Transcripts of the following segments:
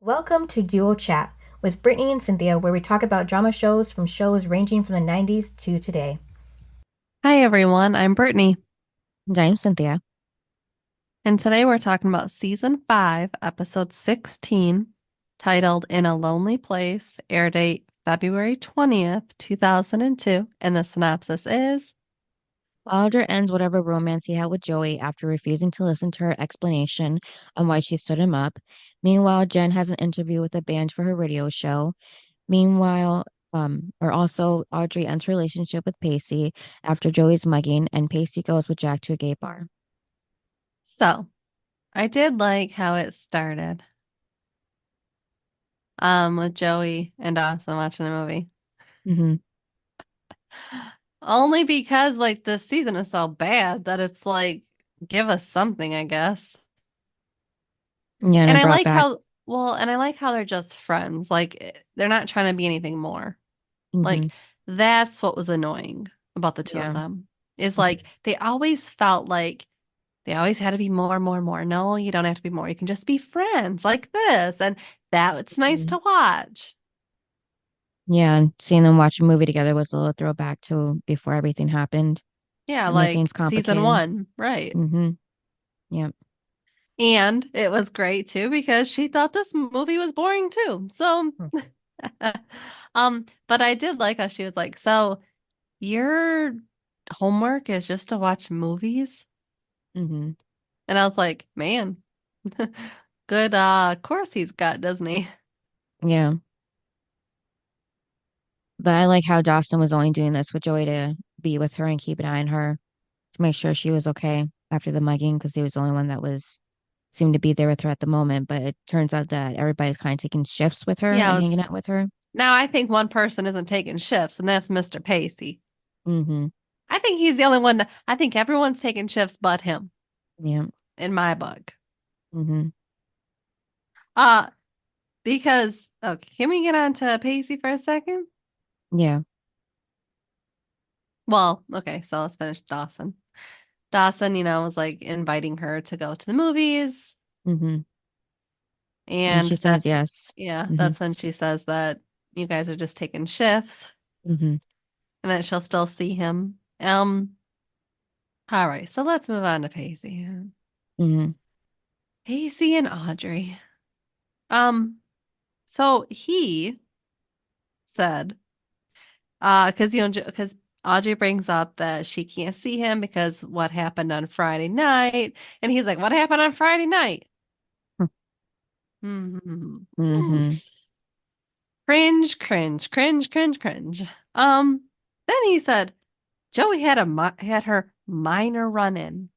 Welcome to Duo Chat with Brittany and Cynthia, where we talk about drama shows from shows ranging from the 90s to today. Hi everyone, I'm Brittany, I'm Cynthia. and today we're talking about season 5, episode 16, titled In a Lonely Place, air date February 20th, 2002, and the synopsis is Wilder ends whatever romance he had with Joey after refusing to listen to her explanation on why she stood him up. Meanwhile, Jen has an interview with a band for her radio show. Meanwhile, or also Audrey ends her relationship with Pacey after Joey's mugging, and Pacey goes with Jack to a gay bar. so. I did like how it started, with Joey and Dawson watching the movie. Mm-hmm. Only because like this season is so bad that it's like give us something, I guess. Yeah, and And it I brought like back. how they're just friends. Like they're not trying to be anything more. Mm-hmm. Like that's what was annoying about the two of Yeah. them. Is Mm-hmm. like they always felt like they always had to be more, more, more. No, you don't have to be more. You can just be friends like this. And that's nice Mm-hmm. to watch. Yeah, and seeing them watch a movie together was a little throwback to before everything happened Yeah, that made things like season complicated. 1, right. Mm-hmm. Yep. And it was great too because she thought this movie was boring too. So but I did like how she was like, so your homework is just to watch movies? Mm-hmm. And I was like, man, good course he's got, doesn't he? Yeah. But I like how Dawson was only doing this with Joey to be with her and keep an eye on her to make sure she was okay after the mugging because he was the only one that was seemed to be there with her at the moment. But it turns out that everybody's kind of taking shifts with her Yeah, I and was hanging out with her. now I think one person isn't taking shifts, and that's Mr. Pacey. Mm-hmm. I think he's the only one I think everyone's taking shifts but him Yeah. in my book. Mm-hmm. Uh, because okay, can we get on to Pacey for a second? Yeah. Well, okay, so let's finish Dawson. Dawson, was like inviting her to go to the movies, Mm-hmm. And and she says yes. Mm-hmm. that's when she says that you guys are just taking shifts Mm-hmm. and that she'll still see him. All right, so let's move on to Pacey. Mm-hmm. Pacey and Audrey. Um, so he said, because because Audrey brings up that she can't see him because what happened on Friday night, and he's like, "What happened on Friday night?" Hmm. Mm-hmm. Cringe, cringe, cringe, cringe, cringe. Then he said Joey had her minor run-in.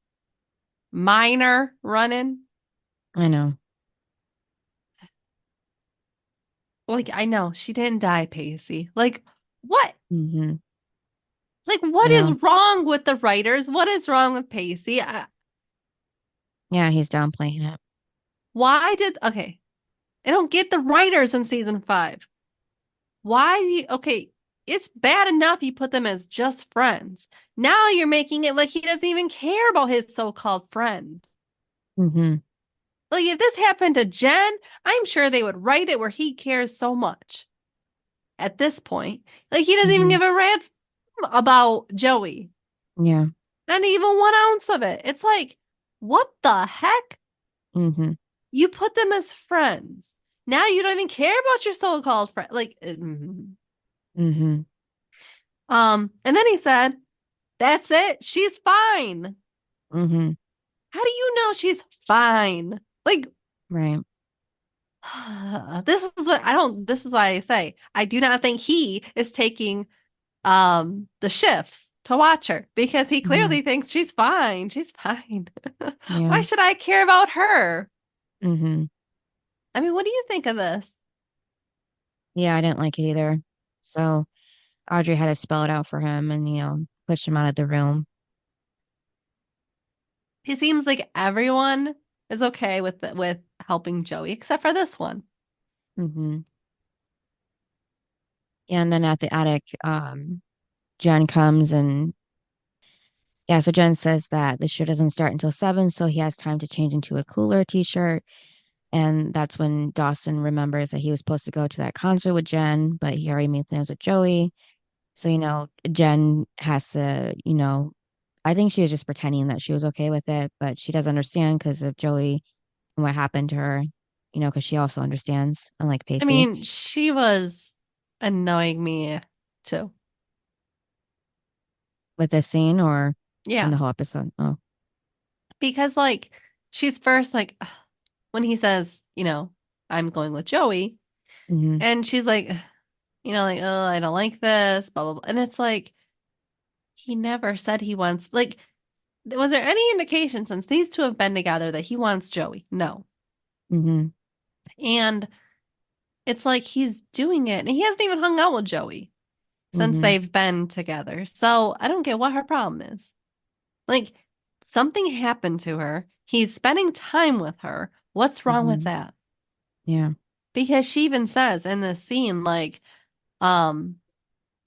Minor run-in? I know. Like, I know she didn't die, Pacey. Like, what? Mm-hmm. Like, I what is know. wrong with the writers? What is wrong with Pacey? Yeah, he's downplaying it. Okay, I don't get the writers in season 5. Okay, it's bad enough you put them as just friends. Now you're making it like he doesn't even care about his so-called friend. Mm-hmm. Like, if this happened to Jen, I'm sure they would write it where he cares so much at this point. Like, he doesn't even Mm-hmm. give a rat's about Joey. Yeah. Not even 1 ounce of it. It's like, what the heck? Mm-hmm. You put them as friends. Now you don't even care about your so-called friend. Like, Mm-hmm. and then he said, that's it. She's fine. Mm-hmm. How do you know she's fine? Like, Right. this is why I say I do not think he is taking the shifts to watch her because he Mm-hmm. clearly thinks she's fine. She's fine. Yeah. Why should I care about her? Mm-hmm. I mean, what do you think of this? Yeah, I didn't like it either. So Audrey had to spell it out for him and, push him out of the room. It seems like everyone is okay with helping Joey except for this one. Hmm. And then at the attic, Jen comes and yeah, so Jen says that the show doesn't start until 7, so he has time to change into a cooler t-shirt. And that's when Dawson remembers that he was supposed to go to that concert with Jen, but he already made plans with Joey. So, Jen has to, I think she was just pretending that she was okay with it, but she does understand because of Joey and what happened to her, because she also understands, unlike I Pacey, mean, she was annoying me too. with this scene or in Yeah, the whole episode. Oh, because like she's first like when he says, I'm going with Joey, mm-hmm, and she's like, like, oh, I don't like this, blah blah blah. And it's like he never said he wants like was there any indication since these two have been together that he wants Joey? No. mm-hmm, And it's like he's doing it and he hasn't even hung out with Joey since mm-hmm, they've been together. So I don't get what her problem is. Like something happened to her. He's spending time with her. What's wrong with mm-hmm. that? Yeah. Because she even says in this scene, like, um,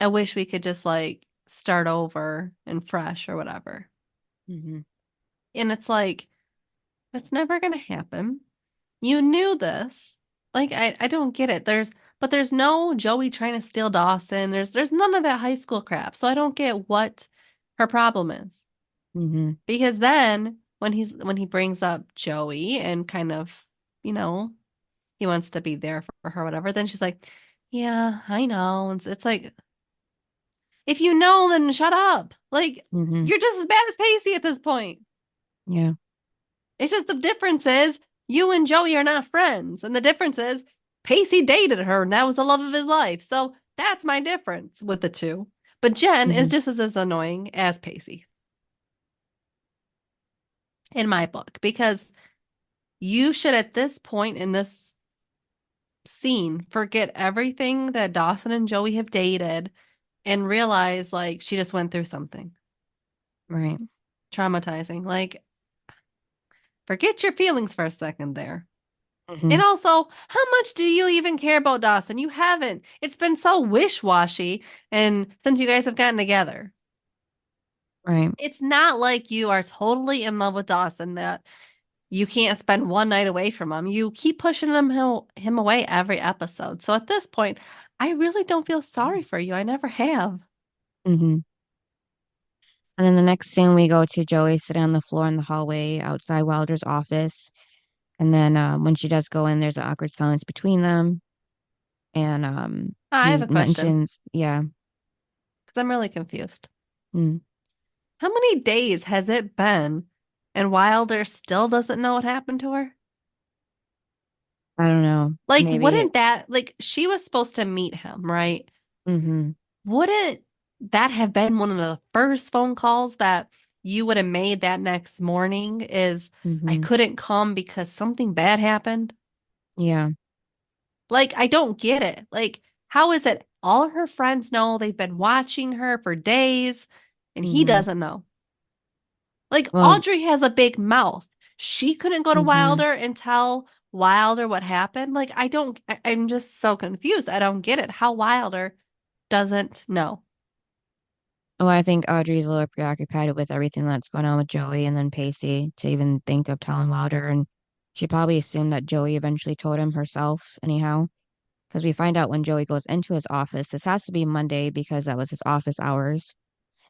I wish we could just like start over and fresh or whatever. Mm-hmm, And it's like, that's never gonna happen. You knew this. Like, I don't get it. There's no Joey trying to steal Dawson. There's none of that high school crap. So I don't get what her problem is. mm-hmm. Because then when he brings up Joey and kind of, you know, he wants to be there for her, whatever, then she's like, yeah, I know. It's like, if you know, then shut up. Like, Mm-hmm. you're just as bad as Pacey at this point. Yeah. It's just the difference is you and Joey are not friends. And the difference is Pacey dated her and that was the love of his life. So that's my difference with the two. But Jen is Mm-hmm. just as annoying as Pacey in my book because you should, at this point in this scene, forget everything that Dawson and Joey have dated and realize like she just went through something Right. traumatizing. Like, forget your feelings for a second there. Mm-hmm. And also, how much do you even care about Dawson? You haven't. It's been so wish-washy and since you guys have gotten together. Right. It's not like you are totally in love with Dawson that you can't spend one night away from him. You keep pushing him away every episode. So at this point, I really don't feel sorry for you. I never have. Mm-hmm. And then the next scene, we go to Joey sitting on the floor in the hallway outside Wilder's office. And then when she does go in, there's an awkward silence between them. And I have he a question mentions, yeah, because I'm really confused. mm, How many days has it been and Wilder still doesn't know what happened to her? I don't know, Like, maybe, wouldn't that, like, she was supposed to meet him, right? mm-hmm, Wouldn't that have been one of the first phone calls that you would have made that next morning? Is I mm-hmm, couldn't come because something bad happened? yeah, Like, I don't get it. Like, how is it all her friends know they've been watching her for days and he mm-hmm. doesn't know? Like, Well, Audrey has a big mouth. She couldn't go to mm-hmm. Wilder and tell Wilder what happened. Like, I'm just so confused. I don't get it. How Wilder doesn't know. Well, I think Audrey's a little preoccupied with everything that's going on with Joey and then Pacey to even think of telling Wilder. And she probably assumed that Joey eventually told him herself, anyhow. Because we find out when Joey goes into his office, this has to be Monday because that was his office hours.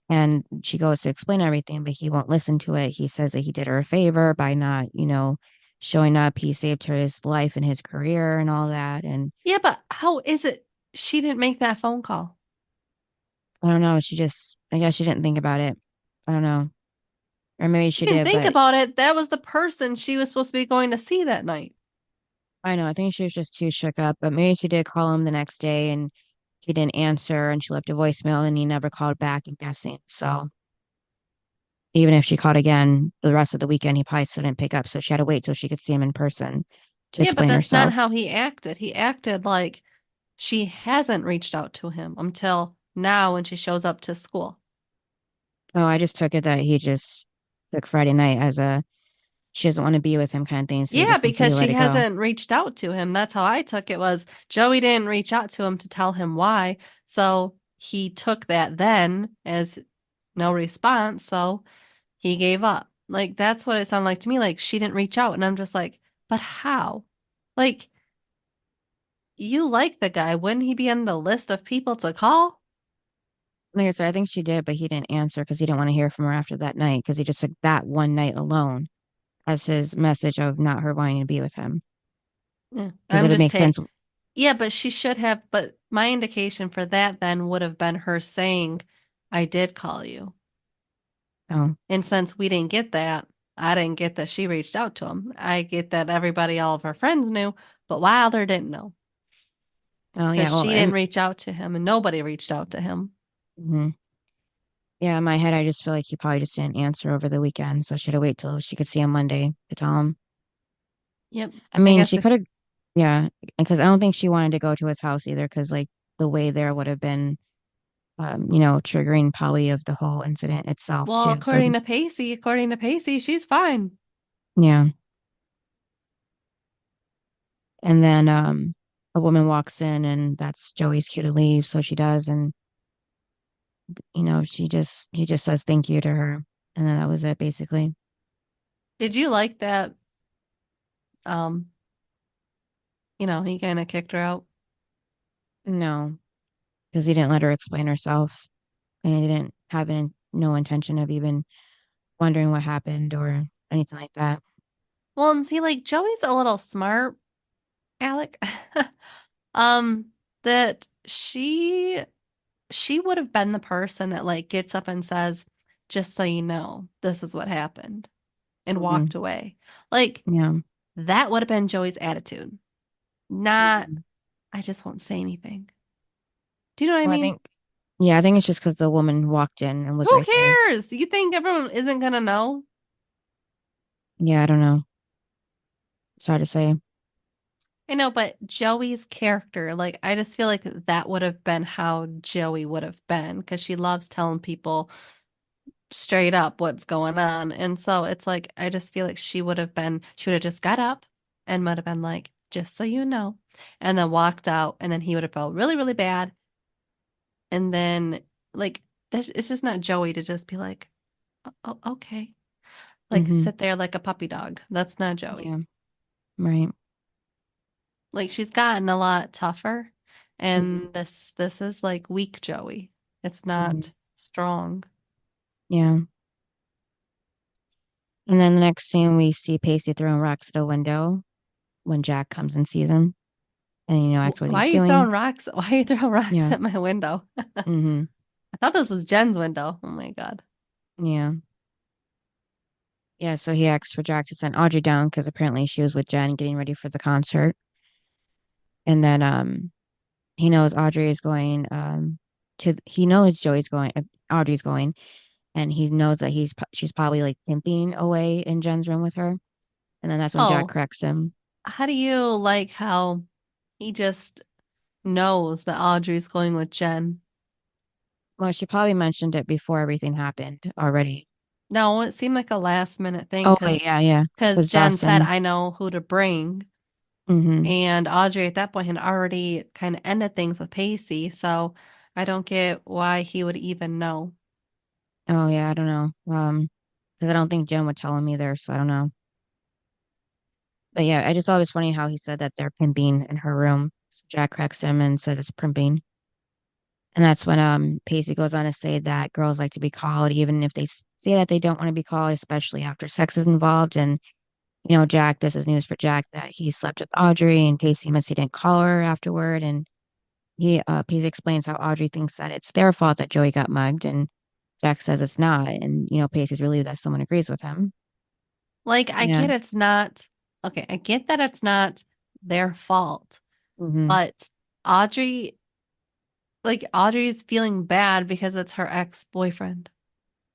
And she goes to explain everything, but he won't listen to it. He says that he did her a favor by not, showing up. He saved her his life and his career and all that. And Yeah, but how is it she didn't make that phone call? I don't know. I guess she didn't think about it. I don't know. Or maybe She she didn't did, think but about it. That was the person she was supposed to be going to see that night. I know. I think she was just too shook up. But maybe she did call him the next day and he didn't answer and she left a voicemail and he never called back, I'm guessing. So even if she called again the rest of the weekend, he probably still didn't pick up. So she had to wait till she could see him in person to Yeah, but explain that's not how herself. he acted. He acted like she hasn't reached out to him until now when she shows up to school. Oh, I just took it that he just took Friday night as a she doesn't want to be with him kind of thing. So he Yeah, just because completely let she it go. hasn't reached out to him. That's how I took it was Joey didn't reach out to him to tell him why. So he took that then as no response. So he gave up. Like that's what it sounded like to me. Like she didn't reach out. And I'm just like, but how? Like, you like the guy. Wouldn't he be on the list of people to call? Like I said, I think she did, but he didn't answer because he didn't want to hear from her after that night because he just took that one night alone as his message of not her wanting to be with him. Yeah. Because I'm it would just make ta sense. Yeah, but she should have, but my indication for that then would have been her saying, I did call you. Oh, And since we didn't get that, I didn't get that she reached out to him. I get that everybody, all of her friends knew, but Wilder didn't know oh because yeah. Well, she didn't and reach out to him and nobody reached out to him. mhm. Yeah, in my head, I just feel like he probably just didn't answer over the weekend, so she had to wait till she could see him Monday to tell him. Yep. I I mean, guess she if, could have, yeah, because I don't think she wanted to go to his house either, because like the way there would have been, triggering probably of the whole incident itself well, too. So according to Pacey, she's fine. yeah, and then a woman walks in, and that's Joey's cue to leave, so she does, and he just says thank you to her, and then that was it basically. Did you like that? Um, he kind of kicked her out. No, because he didn't let her explain herself, and he didn't have no intention of even wondering what happened or anything like that. Well, and see, like Joey's a little smart, Alec. Um, that she would have been the person that like gets up and says, just so you know, this is what happened and Hmm. walked away. Like Yeah. that would have been Joey's attitude. Not, Mhm. I just won't say anything. Do you know what I Well, mean? yeah, I think it's just because the woman walked in and was Who right there. cares? You think everyone isn't gonna know? Yeah, I don't know. It's hard to say. I know, but Joey's character, like I just feel like that would have been how Joey would have been because she loves telling people straight up what's going on. And so it's like, I just feel like she would have just got up and would have been like, just so you know, and then walked out. And then he would have felt really, really bad. And then, like, it's just not Joey to just be like, oh, okay. Like, Hmm. sit there like a puppy dog. That's not Joey. Yeah, right. Like, she's gotten a lot tougher. Hmm. And this is like weak Joey. It's Hmm. not strong. Yeah. And then the next scene, we see Pacey throwing rocks at a window when Jack comes and sees him, and asks what Why he's are you throwing doing. rocks? Why are you throwing rocks Yeah. at my window? Hmm. I thought this was Jen's window. Oh my God. Yeah. Yeah. So he asks for Jack to send Audrey down because apparently she was with Jen getting ready for the concert, and then he knows Audrey is going he knows Audrey's going, and he knows that she's probably like pimping away in Jen's room with her. And then that's when Jack Oh, corrects him. how do you like how he just knows that Audrey's going with Jen? Well, she probably mentioned it before everything happened already. No, it seemed like a last minute thing Oh wait, yeah, yeah. because Was Jen said, Dawson. I know who to bring. Mm-hmm. And Audrey at that point had already kind of ended things with Pacey. So I don't get why he would even know. Oh yeah, I don't know. Because I don't think Jen would tell him either, so I don't know. But yeah, I just thought it was funny how he said that they're pimping in her room. So Jack corrects him and says it's pimping. And that's when Pacey goes on to say that girls like to be called, even if they say that they don't want to be called, especially after sex is involved. And Jack, this is news for Jack that he slept with Audrey, and Pacey admits he didn't call her afterward. And Pacey explains how Audrey thinks that it's their fault that Joey got mugged, and Jack says it's not. And Pacey's relieved that someone agrees with him. Like, I Yeah. get it's not, okay, I get that it's not their fault, Mm-hmm. but Audrey, like, Audrey's feeling bad because it's her ex-boyfriend.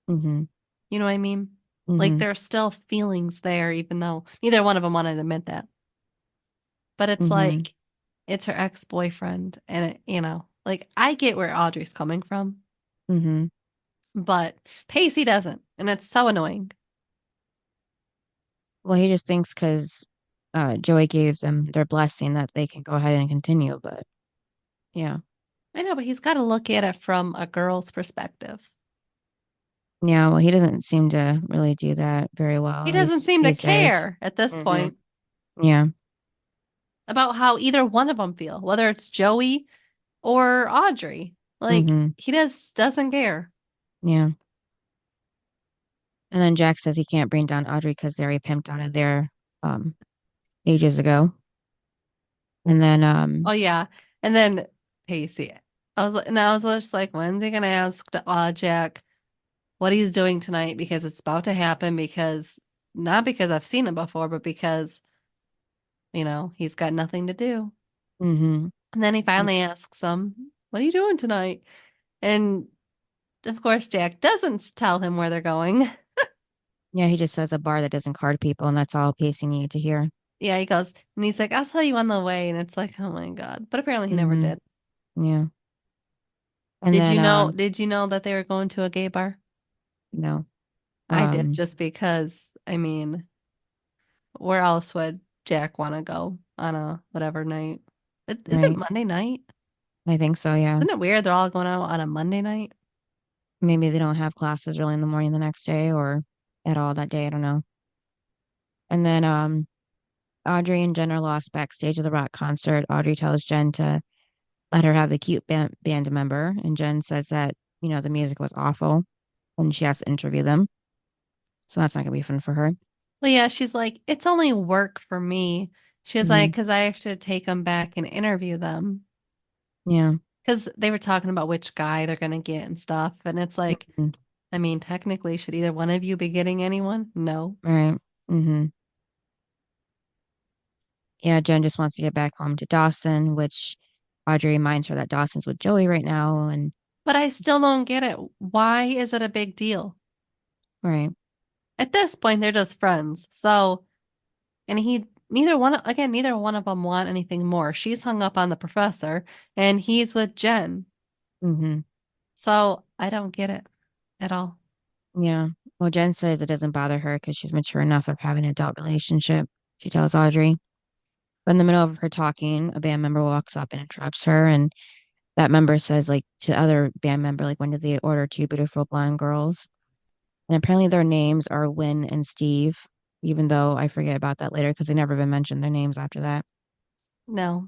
Mm-hmm. You know what I mean? Like, Mm-hmm. there's still feelings there, even though neither one of them wanted to admit that. But it's Mm-hmm. like, it's her ex-boyfriend, and like, I get where Audrey's coming from, Mm-hmm. but Pacey doesn't, and it's so annoying. Well, he just thinks because Joey gave them their blessing that they can go ahead and continue. But yeah. I know, but he's got to look at it from a girl's perspective. Yeah, well, he doesn't seem to really do that very well, He at doesn't least seem to these days. care at this Hmm. point. Yeah. about how either one of them feel, whether it's Joey or Audrey. Like, Mm-hmm. he doesn't care. Yeah. And then Jack says he can't bring down Audrey because they already pimped out of there um ages ago. And then Oh yeah. And then Pacey. I was just like, when's he gonna ask Jack what he's doing tonight? Because it's about to happen, because not because I've seen it before, but because, he's got nothing to do. mm-hmm. And then he finally asks him, what are you doing tonight? And of course, Jack doesn't tell him where they're going. Yeah, he just says a bar that doesn't card people, and that's all Pacey needed to hear. Yeah, he goes, and he's like, I'll tell you on the way. And it's like, oh my God. But apparently he never Mm-hmm. did. Yeah. And then Did you know that they were going to a gay bar? no. I did, Um, just because, I mean, where else would Jack want to go on a whatever night? Is it right. Monday night? I think so, yeah. Isn't it weird they're all going out on a Monday night? Maybe they don't have classes early in the morning the next day or at all that day, I don't know. And then Audrey and Jen are lost backstage at the rock concert. Audrey tells Jen to let her have the cute band member, and Jen says that, the music was awful and she has to interview them. So that's not gonna be fun for her. Well, yeah, she's like, it's only work for me. She's Hmm. like, because I have to take them back and interview them. Yeah. Because they were talking about which guy they're going to get and stuff. And it's like, Mhm. I mean, technically, should either one of you be getting anyone? No. Right. Hmm. Yeah, Jen just wants to get back home to Dawson, which Audrey reminds her that Dawson's with Joey right now. And But I still don't get it. Why is it a big deal? right. At this point, they're just friends. So, and neither one of them want anything more. She's hung up on the professor and he's with Jen. Hmm. So I don't get it at all. Yeah. Well, Jen says it doesn't bother her because she's mature enough of having an adult relationship. She tells Audrey. But in the middle of her talking, a band member walks up and interrupts her. And that member says, like, to other band member, like, when did they order two beautiful blonde girls? And apparently their names are Win and Steve, even though I forget about that later because they never been mentioned their names after that. No.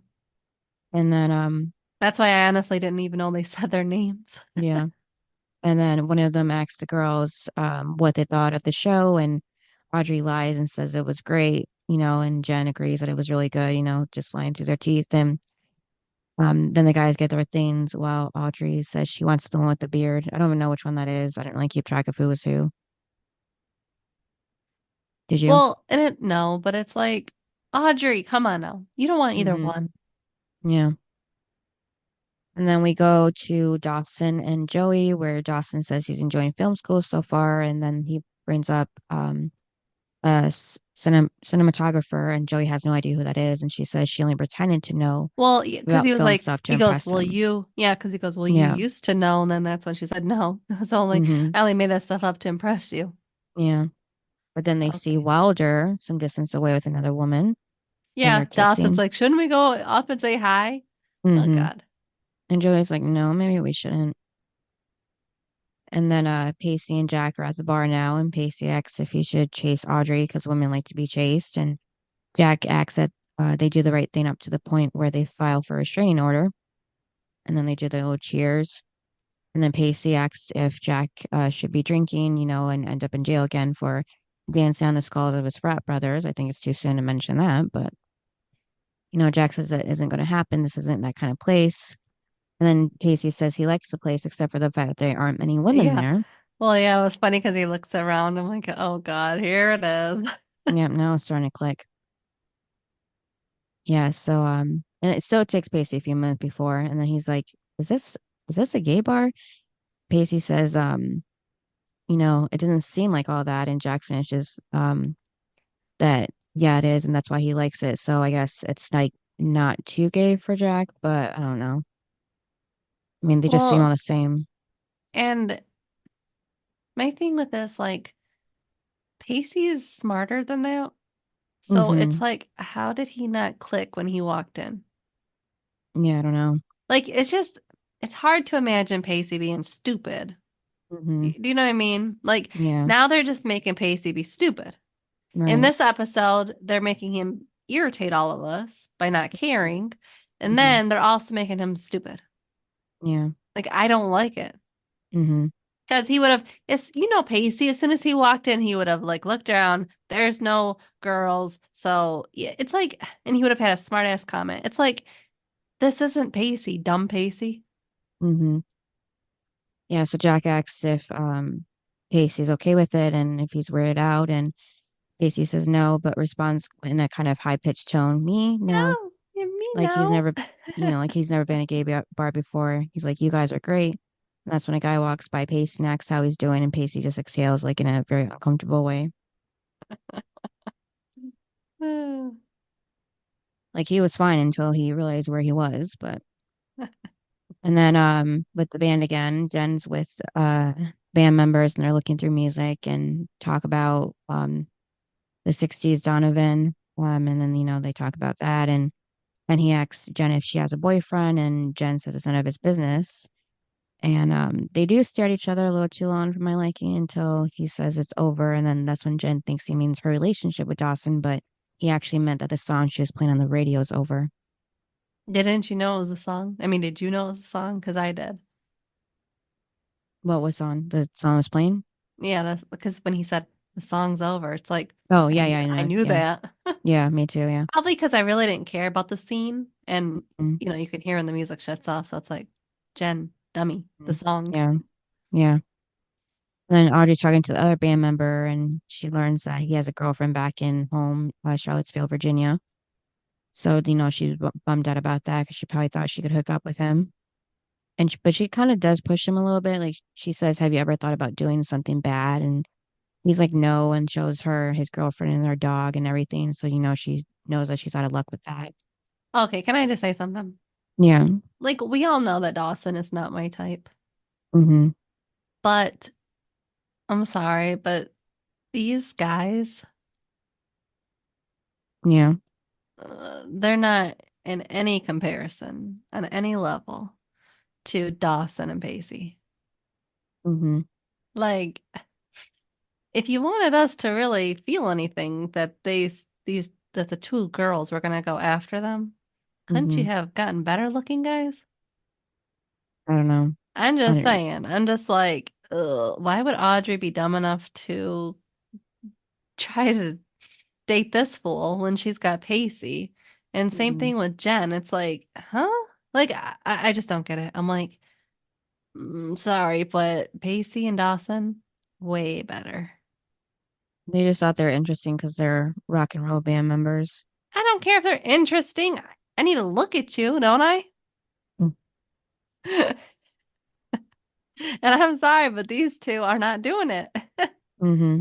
And then, That's why I honestly didn't even know they said their names. yeah. And then one of them asks the girls what they thought of the show, and Audrey lies and says it was great, and Jen agrees that it was really good, just lying through their teeth. And then the guys get their things while Audrey says she wants the one with the beard. I don't even know which one that is. I didn't really keep track of who was who. Did you? Well, no, but it's like, Audrey, come on now. You don't want either Mm-hmm. one. Yeah. And then we go to Dawson and Joey, where Dawson says he's enjoying film school so far, and then he brings up cinematographer, and Joey has no idea who that is, and she says she only pretended to know Well, because about he was film like, stuff to he goes, impress well, him. because he goes, well, you Yeah. used to know. And then that's when she said, no. So only, Hmm. I only made that stuff up to impress you. Yeah. But then they see Okay. Wilder some distance away with another woman, and Yeah. they're Dawson's kissing. like, shouldn't we go up and say hi? Oh, Hmm. God. And Joey's like, no, maybe we shouldn't. And then Pacey and Jack are at the bar now, and Pacey asks if he should chase Audrey because women like to be chased, and Jack acts that they do the right thing up to the point where they file for a restraining order, and then they do the little cheers. And then Pacey asks if Jack should be drinking, and end up in jail again for dancing on the skulls of his frat brothers. I think it's too soon to mention that, but Jack says that isn't going to happen. This isn't that kind of place. And then Pacey says he likes the place except for the fact that there aren't many women Yeah. there. Well, yeah, it was funny because he looks around. I'm like, oh, God, here it is. Yep, now it's starting to click. Yeah, so and it still takes Pacey a few minutes before, and then he's like, is this a gay bar? Pacey says, it doesn't seem like all that, and Jack finishes that yeah, it is, and that's why he likes it. So I guess it's like not too gay for Jack, but I don't know. I mean, they just seem all Well, the same. and my thing with this, like, Pacey is smarter than that. So it's Mm-hmm. like, how did he not click when he walked in? Yeah, I don't know. Like, it's hard to imagine Pacey being stupid. Mm-hmm. Do you know what I mean? Like, Yeah, now they're just making Pacey be stupid. In right. this episode, they're making him irritate all of us by not caring. And Mm-hmm. then they're also making him stupid. Yeah. Like, I don't like it. Mm-hmm. Because he would have, it's, Pacey, as soon as he walked in, he would have like looked around. There's no girls. So yeah, it's like, and he would have had a smart ass comment. It's like, this isn't Pacey, dumb Pacey. Mm-hmm. Yeah, so Jack asks if Pacey's okay with it and if he's weirded out, and Pacey says no, but responds in a kind of high-pitched tone, "Me? No." No, me Like he's no. never, like he's never been a gay bar before. He's like, "You guys are great." And that's when a guy walks by Pacey and asks how he's doing, and Pacey just exhales like in a very uncomfortable way. Like he was fine until he realized where he was, but and then with the band again, Jen's with band members and they're looking through music and talk about the 60s Donovan. And then they talk about that, and he asks Jen if she has a boyfriend, and Jen says it's none of his business. And they do stare at each other a little too long for my liking until he says it's over, and then that's when Jen thinks he means her relationship with Dawson, but he actually meant that the song she was playing on the radio is over. Didn't you know it was a song? I mean, did you know it was a song? Because I did. What was on? The song was playing? Yeah, that's because when he said the song's over, it's like Oh, I yeah, knew, yeah, I I know. knew Yeah. that. Yeah, me too. Yeah. Probably because I really didn't care about the scene, and Mm, you can hear when the music shuts off, so it's like Jen, dummy, the song. yeah. Yeah. And then Audrey's talking to the other band member, and she learns that he has a girlfriend back in home, Charlottesville, Virginia. So, she's bummed out about that because she probably thought she could hook up with him. But she kind of does push him a little bit. Like she says, "Have you ever thought about doing something bad?" And he's like, "No," and shows her his girlfriend and their dog and everything. So, she knows that she's out of luck with that. Okay, can I just say something? Yeah. Like we all know that Dawson is not my type, Mm-hmm. but I'm sorry, but these guys, Yeah. they're not in any comparison on any level to Dawson and Pacey. Mm-hmm. Like, if you wanted us to really feel anything that that the two girls were gonna go after them, couldn't you Mm-hmm. have gotten better looking guys? I don't know. I'm I just don't, saying. I'm just like, ugh, why would Audrey be dumb enough to try to date this fool when she's got Pacey? And same Mhm. thing with Jen. It's like, huh? Like, I just don't get it. I'm like, sorry, but Pacey and Dawson, way better. They just thought they were interesting because they're rock and roll band members. I don't care if they're interesting. I need to look at you, don't I? And I'm sorry, but these two are not doing it. Mm-hmm.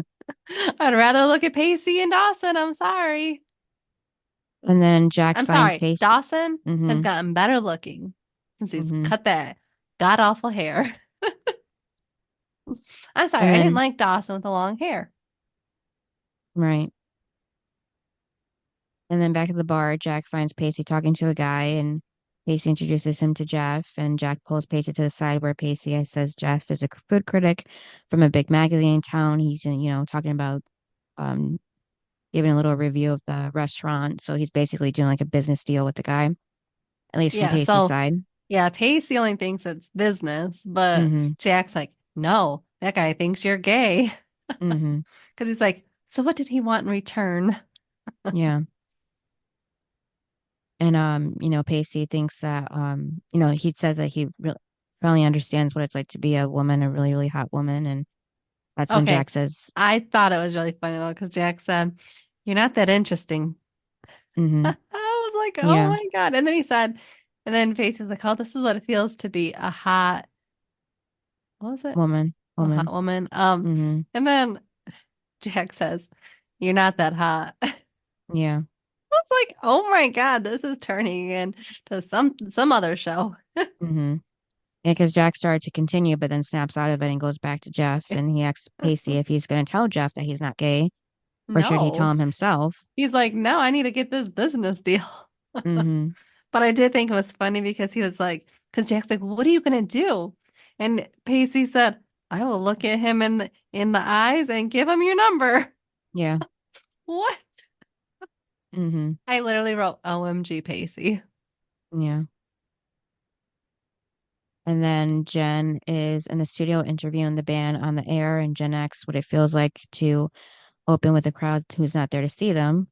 I'd rather look at Pacey and Dawson. I'm sorry. And then Jack I'm finds sorry. Pace. Dawson has Mm-hmm. gotten better looking since he's Mm-hmm. cut that god awful hair. I'm sorry. And I didn't then, like Dawson with the long hair. right. And then back at the bar, Jack finds Pacey talking to a guy, and Pacey introduces him to Jeff, and Jack pulls Pacey to the side where Pacey says Jeff is a food critic from a big magazine in town. He's, talking about um, giving a little review of the restaurant. So he's basically doing like a business deal with the guy, at least from Yeah. Pacey's So, side. yeah, Pacey only thinks it's business, but Mm-hmm. Jack's like, no, that guy thinks you're gay. Mm-hmm. Because he's like, so what did he want in return? Yeah. And Pacey thinks that he says that he really understands what it's like to be a woman, a really, really hot woman. And that's when Okay. Jack says, I thought it was really funny though, because Jack said, you're not that interesting. mm-hmm, I was like, oh yeah, my God. And then he said, and then Pacey was like, oh, this is what it feels to be a hot, what was it? woman, A hot woman. woman. Mm-hmm, And then Jack says, you're not that hot. I yeah. was like, oh my God, this is turning into some other show. Mm-hmm. Yeah, because Jack started to continue, but then snaps out of it and goes back to Jeff. And he asks Pacey if he's going to tell Jeff that he's not gay, or should he tell No. him himself? He's like, no, I need to get this business deal. Mm-hmm, But I did think it was funny because he was like, because Jack's like, what are you gonna do? And Pacey said, I will look at him in the eyes and give him your number. yeah. What? Mm-hmm. I literally wrote OMG Pacey. Yeah. And then Jen is in the studio interviewing the band on the air, and Jen asks what it feels like to open with a crowd who's not there to see them.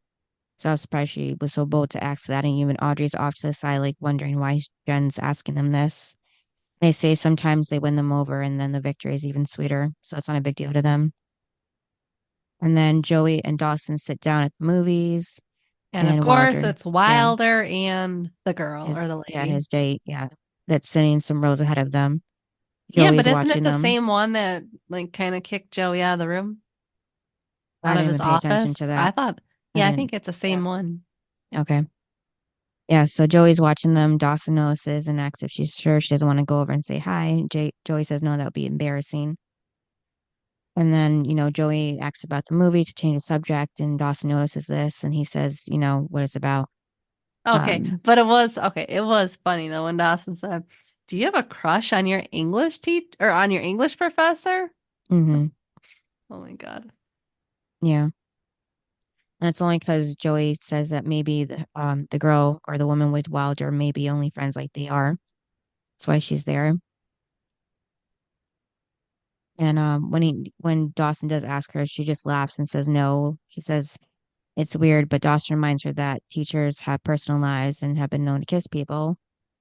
So I was surprised she was so bold to ask that. And even Audrey's off to the side, like wondering why Jen's asking them this. They say sometimes they win them over, and then the victory is even sweeter. So it's not a big deal to them. And then Joey and Dawson sit down at the movies, And of and course, Wilder, it's yeah, Wilder and the girl or his the yeah, lady. his date, yeah, that's sitting some rows ahead of them. Yeah, but Joey's isn't it watching the them. same one that like kind of kicked Joey out of the room, I out of didn't his even pay attention to office? I that. thought, I yeah, I didn't. think it's the Yeah. same one. Okay. Yeah. So Joey's watching them. Dawson notices and asks if she's sure she doesn't want to go over and say hi. Joey says no, that would be embarrassing. And then, Joey asks about the movie to change the subject, and Dawson notices this, and he says, what it's about. Okay, Um, but it was okay. It was funny though when Dawson said, "Do you have a crush on your English teacher or on your English professor?" hmm Oh my God. yeah. And it's only because Joey says that maybe the girl or the woman with Wilder may be only friends like they are. That's why she's there. And when Dawson does ask her, she just laughs and says no. She says it's weird, but Dawson reminds her that teachers have personal lives and have been known to kiss people.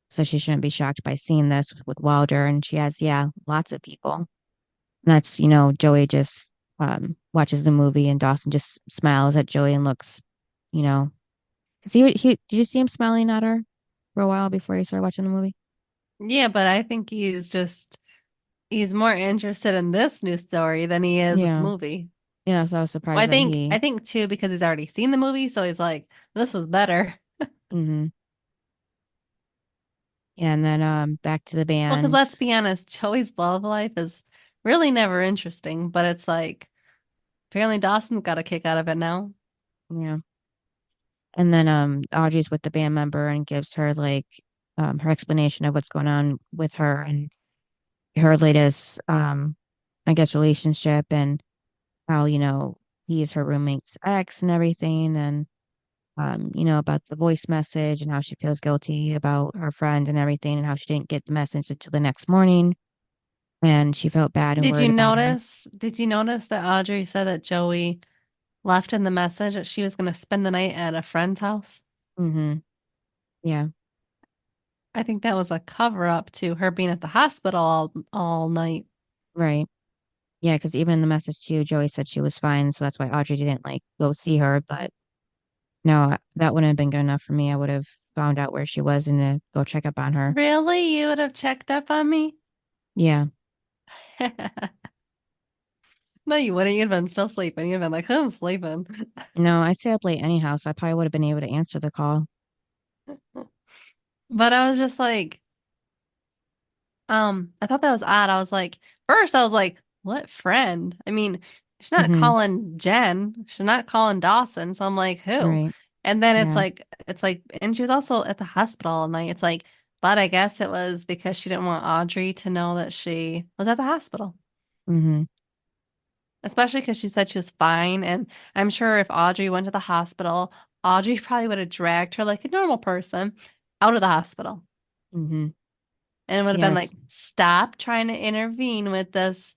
So she shouldn't be shocked by seeing this with Wilder. And she has, yeah, lots of people. And that's, Joey just watches the movie and Dawson just smiles at Joey and looks, you know, did you see him smiling at her for a while before he started watching the movie? Yeah, but I think he's more interested in this new story than he is with the Yeah. movie. Yeah. So I was Well, surprised that I think too because he's already seen the movie, so he's like, this is better. hmm yeah. And then back to the Well, because band. let's be honest, Joey's love life is really never interesting, but it's like apparently Dawson's got a kick out of it now. Yeah. And then Audrey's with the band member and gives her like her explanation of what's going on with her and her latest I guess relationship and how, he's her roommate's ex and everything and about the voice message and how she feels guilty about her friend and everything and how she didn't get the message until the next morning and she felt bad and worried about her. Did you notice that Audrey said that Joey left in the message that she was going to spend the night at a friend's house? Mm-hmm. Yeah, I think that was a cover up to her being at the hospital all night. right. Yeah, because even in the message too, Joey said she was fine, so that's why Audrey didn't like go see her. But no, that wouldn't have been good enough for me. I would have found out where she was and go check up on her. Really? You would have checked up on me? Yeah. No, you wouldn't. You'd have been still sleeping. You'd have been like, I'm sleeping. No, I stay up late anyhow, so I probably would have been able to answer the call. But I was just like, I thought that was odd. I was like, first I was like, what friend? I mean, she's not Mm-hmm. calling Jen. She's not calling Dawson. So I'm like, who? Right. And then Yeah. it's like, and she was also at the hospital all night. It's like, but I guess it was because she didn't want Audrey to know that she was at the hospital, Mm-hmm. especially because she said she was fine. And I'm sure if Audrey went to the hospital, Audrey probably would have dragged her like a normal person out of the hospital. Mm-hmm. And it would have been Yes. like, stop trying to intervene with this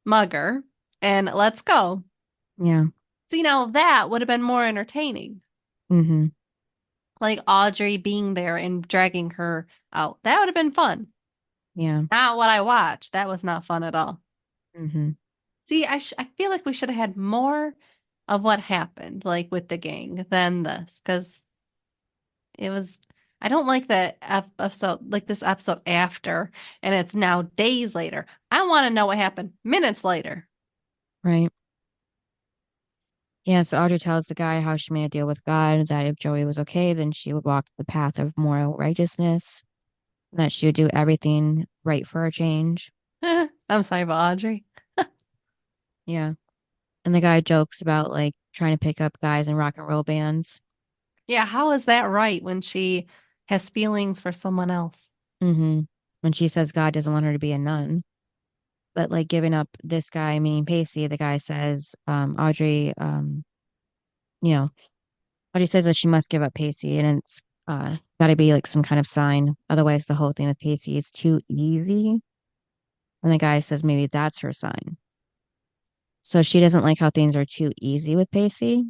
mugger and let's go. Yeah. See, now that would have been more entertaining. Mm-hmm. Like Audrey being there and dragging her out. That would have been fun. Yeah. Not what I watched. That was not fun at all. Mm-hmm. See, I feel like we should have had more of what happened, like with the gang, than this, because it was. I don't like that episode, like this episode after, and it's now days later. I want to know what happened minutes later. Right. Yeah, so Audrey tells the guy how she made a deal with God that if Joey was okay, then she would walk the path of moral righteousness, and that she would do everything right for a change. I'm sorry about Audrey. Yeah. And the guy jokes about like trying to pick up guys in rock and roll bands. Yeah, how is that right when she has feelings for someone else? Mm-hmm. When she says God doesn't want her to be a nun. But like giving up this guy, meaning Pacey, the guy says, Audrey, you know, Audrey says that she must give up Pacey, and it's got to be like some kind of sign. Otherwise, the whole thing with Pacey is too easy. And the guy says maybe that's her sign. So she doesn't like how things are too easy with Pacey,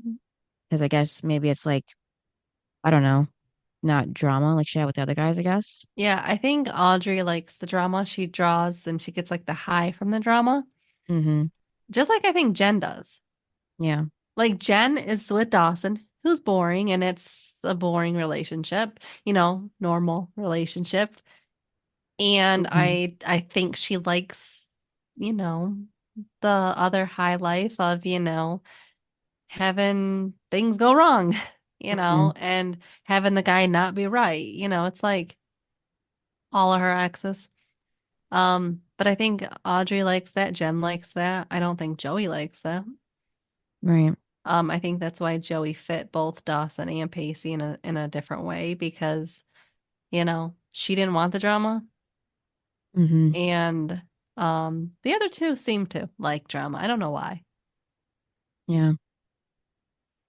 because I guess maybe it's like, I don't know, not drama like she had with the other guys, I guess. Yeah, I think Audrey likes the drama. She draws and she gets like the high from the drama. Mm-hmm. Just like I think Jen does. Yeah. Like Jen is with Dawson, who's boring, and it's a boring relationship, normal relationship. And Mm-hmm. I think she likes, you know, the other high life of, having things go wrong, Mm-hmm. and having the guy not be right. It's like all of her exes. But I think Audrey likes that, Jen likes that. I don't think Joey likes that. Right. I think that's why Joey fit both Dawson and Pacey in a different way because, she didn't want the drama Mm-hmm. and the other two seem to like drama. I don't know why. Yeah.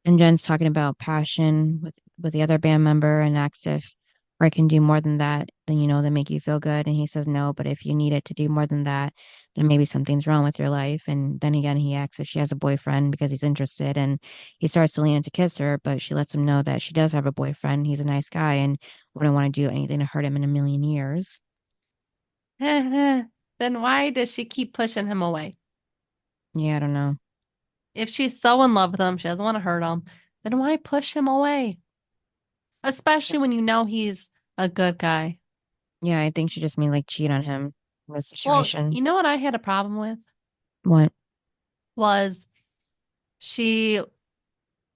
And Jen's talking about passion with the other band member and asks if I can do more than that, then that make you feel good. And he says no, but if you need it to do more than that, then maybe something's wrong with your life. And then again, he asks if she has a boyfriend because he's interested, and he starts to lean in to kiss her, but she lets him know that she does have a boyfriend. He's a nice guy and wouldn't want to do anything to hurt him in a million years. Then why does she keep pushing him away? Yeah, I don't know. If she's so in love with him, she doesn't want to hurt him, then why push him away? Especially when you know he's a good guy. Yeah, I think she just mean like cheat on him in this Well, situation. you know what I had a problem with What? was she,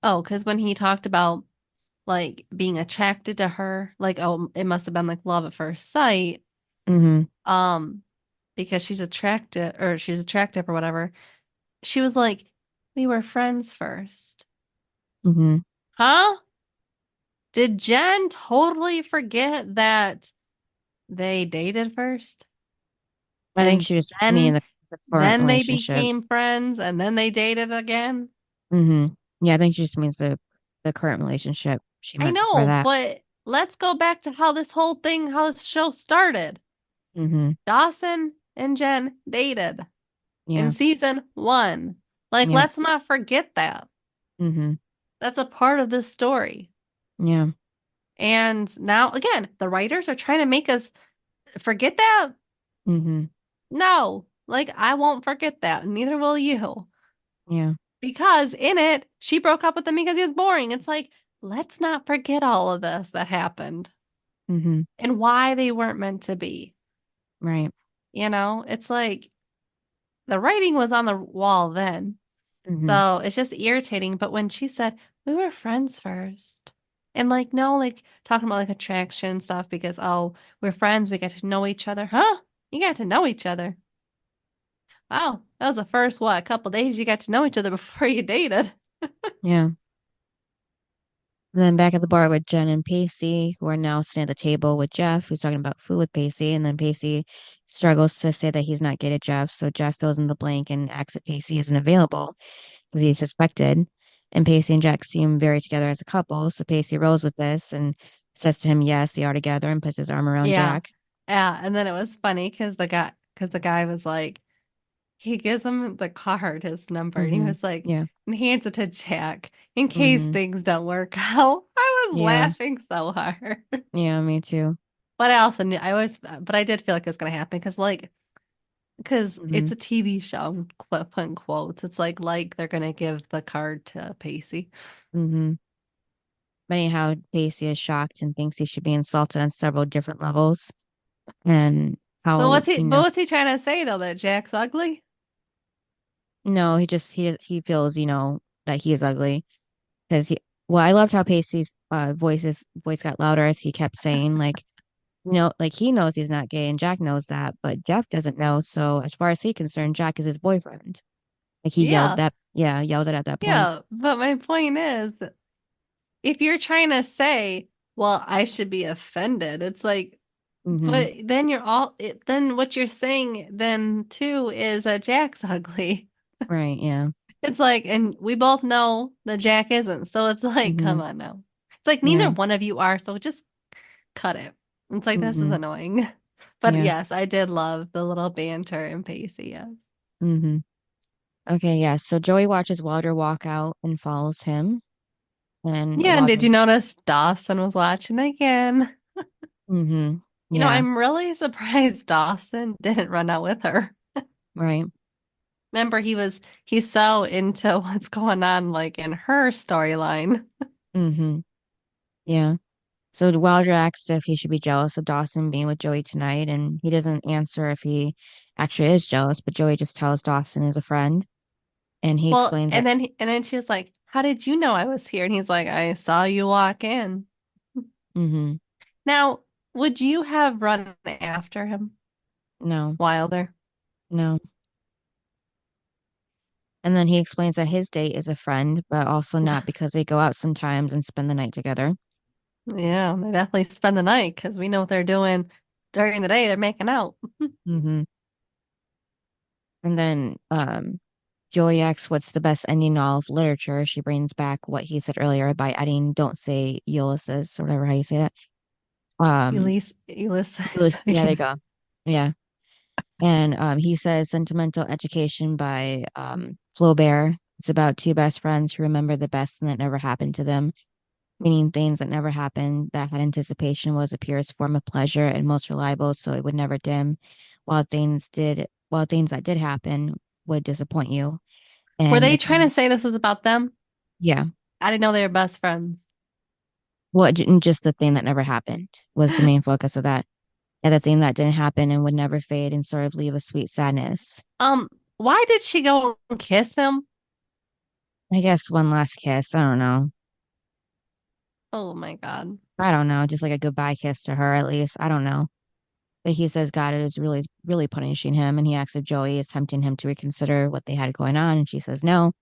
oh, because when he talked about like being attracted to her, like, oh, it must have been like love at first sight, Mm-hmm. um, because she's attractive or whatever. She was like, we were friends first. Mm-hmm. Huh? Did Jen totally forget that they dated first? I think And she just mean then the current then they relationship. became friends and then they dated again? Mm-hmm. Yeah, I think she just means the current relationship. She I meant before know, that. but let's go back to how this show started. Mm-hmm. Dawson and Jen dated in Yeah. season 1. Like, Yep. let's not forget that. Mm-hmm. That's a part of this story. Yeah. And now, again, the writers are trying to make us forget that. Mm-hmm. No, like, I won't forget that. Neither will you. Yeah. Because in it, she broke up with him because he was boring. It's like, let's not forget all of this that happened Mm-hmm. and why they weren't meant to be. Right. It's like the writing was on the wall then. Mm-hmm. So it's just irritating. But when she said, we were friends first, and like, no, like talking about like attraction and stuff because, oh, we're friends, we get to know each other. Huh? You got to know each other. Wow. That was the first, what, a couple days you got to know each other before you dated. Yeah. And then back at the bar with Jen and Pacey, who are now sitting at the table with Jeff, who's talking about food with Pacey. And then Pacey struggles to say that he's not gay to Jeff. So Jeff fills in the blank and asks if Pacey isn't available because he suspected. And Pacey and Jack seem very together as a couple. So Pacey rolls with this and says to him, yes, they are together, and puts his arm around Yeah. Jack. Yeah. And then it was funny because the guy was like, he gives him the card, his number, and he Mm-hmm. was like, Yeah. and hands it to Jack in case Mm-hmm. things don't work out. I was Yeah. laughing so hard. Yeah, me too. But I also knew but I did feel like it was gonna happen because Mm-hmm. it's a TV show, putting quotes. It's like they're gonna give the card to Pacey. Mm-hmm. Anyhow, Pacey is shocked and thinks he should be insulted on several different levels. And But how, what's he trying to say though? That Jack's ugly? no, he feels, that he is ugly because well, I loved how Pacey's voice got louder as he kept saying, like, like he knows he's not gay and Jack knows that, but Jeff doesn't know. So as far as he's concerned, Jack is his boyfriend. Like he Yeah, yelled it at that point. yeah. But my point is, if you're trying to say, well, I should be offended, it's like, Mm-hmm. but then then what you're saying then too is that Jack's ugly. Right, yeah. It's like, and we both know that Jack isn't. So it's like, come Mm-hmm. on now. It's like neither Yeah. one of you are, so just cut it. It's like this is Mm-hmm. annoying. But Yeah. yes, I did love the little banter in Pacey, yes. Mm-hmm. Okay, yeah. So Joey watches Walter walk out and follows him. And Yeah, and did Walter, you notice Dawson was watching again? mm-hmm. You know, Yeah, I'm really surprised Dawson didn't run out with her. right. Remember, he's so into what's going on like in her storyline. Mm-hmm. Yeah. So Wilder asks if he should be jealous of Dawson being with Joey tonight, and he doesn't answer if he actually is jealous, but Joey just tells Dawson is a friend, and he Well, explains and that, then she was like, "How did you know I was here?" And he's like, "I saw you walk in." mm-hmm, Now, would you have run after him, no, Wilder? no. And then he explains that his date is a friend, but also not because they go out sometimes and spend the night together. Yeah, they definitely spend the night because we know what they're doing during the day. They're making out. Mm-hmm. And then Joey asks what's the best ending in all of literature. She brings back what he said earlier by adding "Don't say Ulysses" or whatever how you say that. Ulysses. Yeah, there Yeah. you go. Yeah. And he says Sentimental Education by Flaubert. It's about two best friends who remember the best thing that never happened to them, meaning things that never happened, that had anticipation was the purest form of pleasure and most reliable, so it would never dim, while things that did happen would disappoint you. Were And they it's trying to say this was about them? yeah. I didn't know they were best friends. Well, just the thing that never happened was the main focus of that. Yeah, the thing that didn't happen and would never fade and sort of leave a sweet sadness. Um, why did she go and kiss him? I guess one last kiss. I don't know. Oh my God. I don't know. Just like a goodbye kiss to her, at least. I don't know. But he says God is really, really punishing him. And he asks if Joey is tempting him to reconsider what they had going on. And she says no.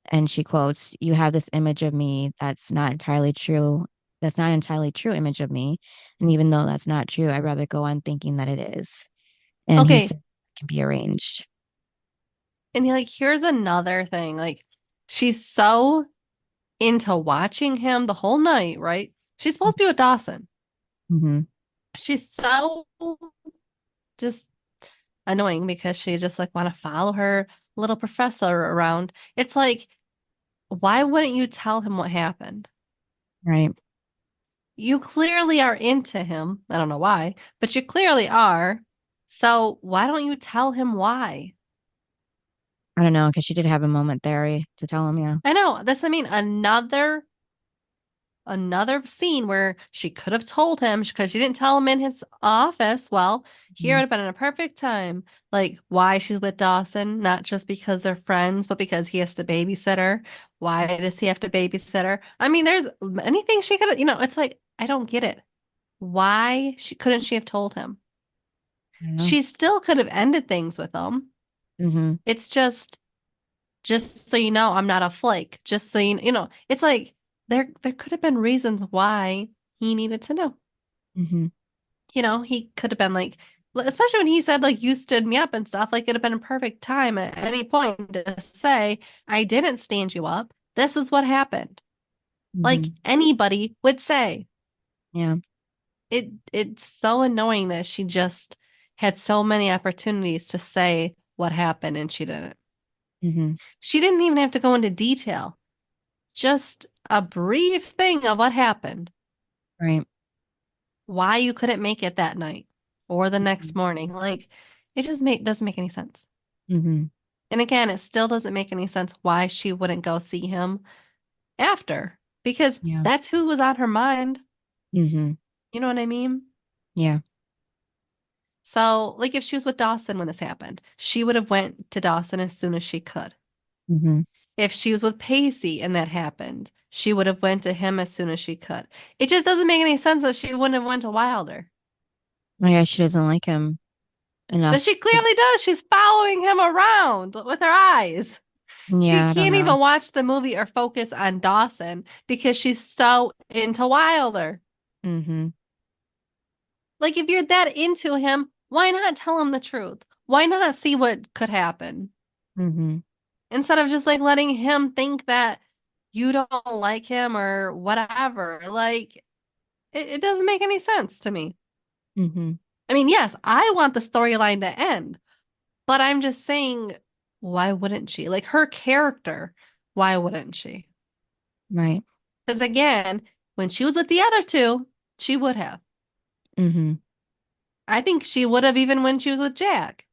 And she quotes, "You have this image of me that's not entirely true. That's not an entirely true image of me. And even though that's not true, I'd rather go on thinking that it is." And he Okay. said, "It can be arranged." And like, here's another thing. Like, she's so into watching him the whole night, right? She's supposed to be with Dawson. Mm-hmm. She's so just annoying because she just like want to follow her little professor around. It's like, why wouldn't you tell him what happened? Right. You clearly are into him. I don't know why, but you clearly are. So why don't you tell him why? I don't know, because she did have a moment there to tell him, yeah. I know. That's, I mean, another scene where she could have told him because she didn't tell him in his office. Well, here would Mhm. have been a perfect time. Like why she's with Dawson, not just because they're friends, but because he has to babysit her. Why does he have to babysit her? I mean, there's anything she could have, it's like, I don't get it. Why couldn't she have told him? I don't know. She still could have ended things with him. Mm-hmm. It's just so you know, I'm not a flake. Just so it's like there could have been reasons why he needed to know. Mm-hmm. He could have been like, especially when he said like you stood me up and stuff, like it'd have been a perfect time at any point to say, I didn't stand you up. This is what happened. Like Mm-hmm. anybody would say. Yeah. It's so annoying that she just had so many opportunities to say what happened and she didn't. Mm-hmm. She didn't even have to go into detail. Just a brief thing of what happened, Right. why you couldn't make it that night or the Mm-hmm. next morning. Like it just doesn't make any sense. Mm-hmm. And again, it still doesn't make any sense why she wouldn't go see him after because Yeah. that's who was on her mind. Mm-hmm. You know what I mean? Yeah. So, like if she was with Dawson when this happened, she would have went to Dawson as soon as she could. Mm-hmm. If she was with Pacey and that happened, she would have went to him as soon as she could. It just doesn't make any sense that she wouldn't have went to Wilder. I guess she doesn't like him But enough she to, clearly does. She's following him around with her eyes. She yeah, I don't can't know. even watch the movie or focus on Dawson because she's so into Wilder. Mm-hmm. Like, if you're that into him, why not tell him the truth? Why not see what could happen? Mm-hmm. instead of just like letting him think that you don't like him or whatever. Like it doesn't make any sense to me. Mm-hmm. I mean, yes, I want the storyline to end, but I'm just saying, why wouldn't she? Like her character, why wouldn't she? Right. Because again, when she was with the other two, she would have. Mm-hmm. I think she would have even when she was with Jack.